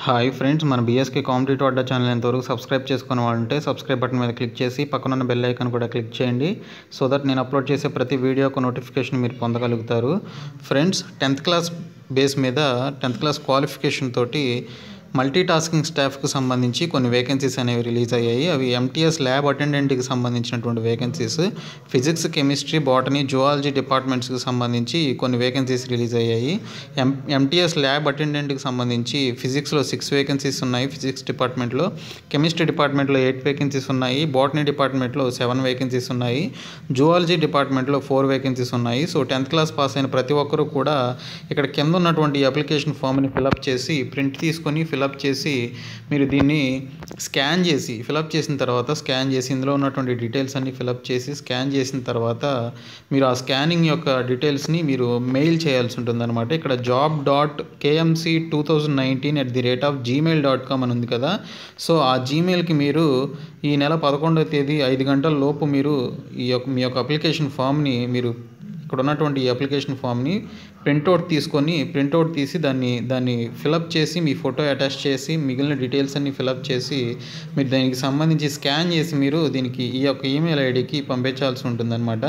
Hi friends, మన BSK competitive అడ్డా channel ఎంతవరకు subscribe చేసుకున్న వాళ్ళంటే సబ్స్క్రైబ్ బటన్ మీద క్లిక్ చేసి పక్కనున్న బెల్ ఐకాన్ కూడా క్లిక్ చేయండి. సో దట్ నేను అప్లోడ్ చేసే ప్రతి వీడియోకు నోటిఫికేషన్ మీరు పొందగలుగుతారు. ఫ్రెండ్స్, 10th క్లాస్ బేస్ మీద 10th క్లాస్ క్వాలిఫికేషన్ తోటి మల్టీ టాస్కింగ్ స్టాఫ్కి సంబంధించి కొన్ని వేకెన్సీస్ అనేవి రిలీజ్ అయ్యాయి. అవి ఎంటీఎస్ ల్యాబ్ అటెండెంట్కి సంబంధించినటువంటి vacancies, physics, chemistry, botany, zoology డిపార్ట్మెంట్స్కి సంబంధించి కొన్ని వేకెన్సీస్ రిలీజ్ అయ్యాయి. ఎంటీఎస్ ల్యాబ్ అటెండెంట్కి సంబంధించి ఫిజిక్స్లో 6 వేకెన్సీస్ ఉన్నాయి. ఫిజిక్స్ డిపార్ట్మెంట్లో, కెమిస్ట్రీ డిపార్ట్మెంట్లో 8 వేకెన్సీస్ ఉన్నాయి. బాటనీ డిపార్ట్మెంట్లో 7 వేకెన్సీస్ ఉన్నాయి. జువాలజీ డిపార్ట్మెంట్లో 4 వేకెన్సీస్ ఉన్నాయి. సో 10th క్లాస్ పాస్ అయిన ప్రతి ఒక్కరూ కూడా ఇక్కడ కింద ఉన్నటువంటి అప్లికేషన్ ఫామ్ని ఫిలప్ చేసి ప్రింట్ తీసుకొని ఫిలప్ చేసి మీరు దీన్ని స్కాన్ చేసి ఫిలప్ చేసిన తర్వాత ఇందులో ఉన్నటువంటి డీటెయిల్స్ అన్ని ఫిలప్ చేసి స్కాన్ చేసిన తర్వాత మీరు ఆ స్కానింగ్ యొక్క డీటెయిల్స్ని మీరు మెయిల్ చేయాల్సి ఉంటుందన్నమాట. ఇక్కడ job.kmc2019@gmail.com అని ఉంది కదా. సో ఆ జీమెయిల్కి మీరు ఈ నెల 11వ తేదీ 5 గంటల లోపు మీరు మీ యొక్క అప్లికేషన్ ఫామ్ని మీరు ఇక్కడ ఉన్నటువంటి ఈ అప్లికేషన్ ఫామ్ని ప్రింట్అవుట్ తీసి దాన్ని ఫిలప్ చేసి మీ ఫోటో అటాచ్ చేసి మిగిలిన డీటెయిల్స్ అన్ని ఫిలప్ చేసి మీరు దానికి సంబంధించి స్కాన్ చేసి మీరు దీనికి ఈ యొక్క ఈమెయిల్ ఐడికి పంపించాల్సి ఉంటుందన్నమాట.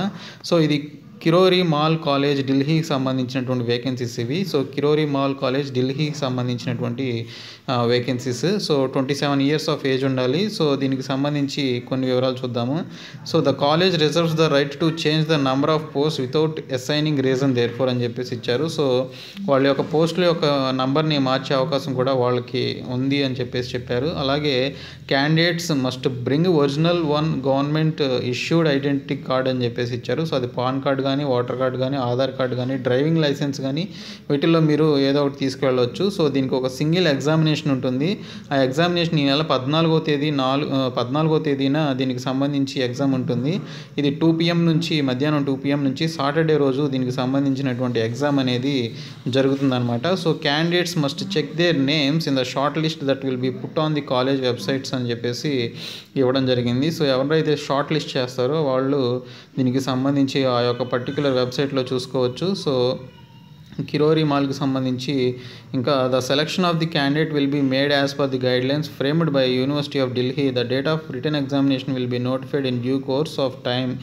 సో ఇది కిరోరి మాల్ కాలేజ్ ఢిల్లీకి సంబంధించినటువంటి వేకెన్సీస్ ఇవి. సో కిరోరి మాల్ కాలేజ్ ఢిల్లీకి సంబంధించినటువంటి vacancies. So 27 years of age ఉండాలి. సో దీనికి సంబంధించి కొన్ని వివరాలు చూద్దాము. So the college reserves the right to change the number of post without assigning reason therefore అని చెప్పేసి ఇచ్చారు. సో వాళ్ళ యొక్క పోస్టుల యొక్క నంబర్ని మార్చే అవకాశం కూడా వాళ్ళకి ఉంది అని చెప్పేసి చెప్పారు. అలాగే candidates must bring original government issued identity card అని చెప్పేసి ఇచ్చారు. సో అది పాన్ కార్డ్ కానీ, ఓటర్ కార్డ్ కానీ, ఆధార్ కార్డ్ కానీ, డ్రైవింగ్ లైసెన్స్ కానీ వీటిల్లో మీరు ఏదో ఒకటి తీసుకువెళ్ళవచ్చు. సో దీనికి ఒక సింగిల్ ఎగ్జామినేషన్ ఉంటుంది. ఆ ఎగ్జామినేషన్ ఈ నెల 14వ తేదీన దీనికి సంబంధించి ఎగ్జామ్ ఉంటుంది. ఇది 2 PM నుంచి మధ్యాహ్నం 2 PM నుంచి సాటర్డే రోజు దీనికి సంబంధించినటువంటి ఎగ్జామ్ అనేది జరుగుతుందన్నమాట. So candidates must check their names in the short list that will be put on the college websites అని చెప్పేసి ఇవ్వడం జరిగింది. సో ఎవరైతే షార్ట్ లిస్ట్ చేస్తారో వాళ్ళు దీనికి సంబంధించి ఆ యొక్క పర్టికులర్ వెబ్సైట్లో చూసుకోవచ్చు. సో కిరోరి మాల్కి సంబంధించి ఇంకా the selection of the candidate will be made as per the guidelines framed by university of Delhi. The date of written examination will be notified in due course of time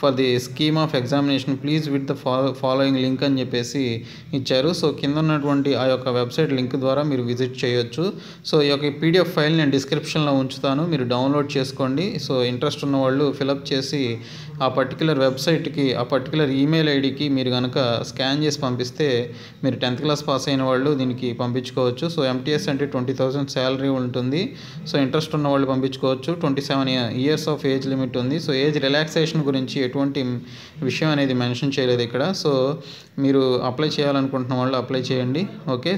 for the scheme of examination please with the following link అని చెప్పేసి ఇచ్చారు. So కింద ఉన్నటువంటి ఆ యొక్క website link ద్వారా మీరు visit చేయొచ్చు. సో ఈ యొక్క పీడిఎఫ్ ఫైల్ నేను డిస్క్రిప్షన్లో ఉంచుతాను, మీరు డౌన్లోడ్ చేసుకోండి. సో ఇంట్రెస్ట్ ఉన్న వాళ్ళు ఫిలప్ చేసి ఆ పర్టికులర్ వెబ్సైట్కి, ఆ పర్టికులర్ ఈమెయిల్ ఐడికి మీరు కనుక స్కాన్ చేసి పంపిస్తే మీరు 10th క్లాస్ పాస్ అయిన వాళ్ళు దీనికి పంపించుకోవచ్చు. సో ఎంటీఎస్ అంటే 20,000 శాలరీ ఉంటుంది. సో ఇంట్రెస్ట్ ఉన్న వాళ్ళు పంపించుకోవచ్చు. 27 years ఆఫ్ ఏజ్ లిమిట్ ఉంది. సో ఏజ్ రిలాక్సేషన్ గురించి ఎటువంటి విషయం అనేది మెన్షన్ చేయలేదు ఇక్కడ. సో మీరు అప్లై చేయాలనుకుంటున్న వాళ్ళు అప్లై చేయండి. ఓకే.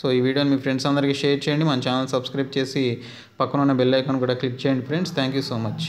సో ఈ వీడియోని మీ ఫ్రెండ్స్ అందరికీ షేర్ చేయండి. మన ఛానల్ సబ్స్క్రైబ్ చేసి పక్కన ఉన్న బెల్ ఐకాన్ కూడా క్లిక్ చేయండి friends. Thank you so much.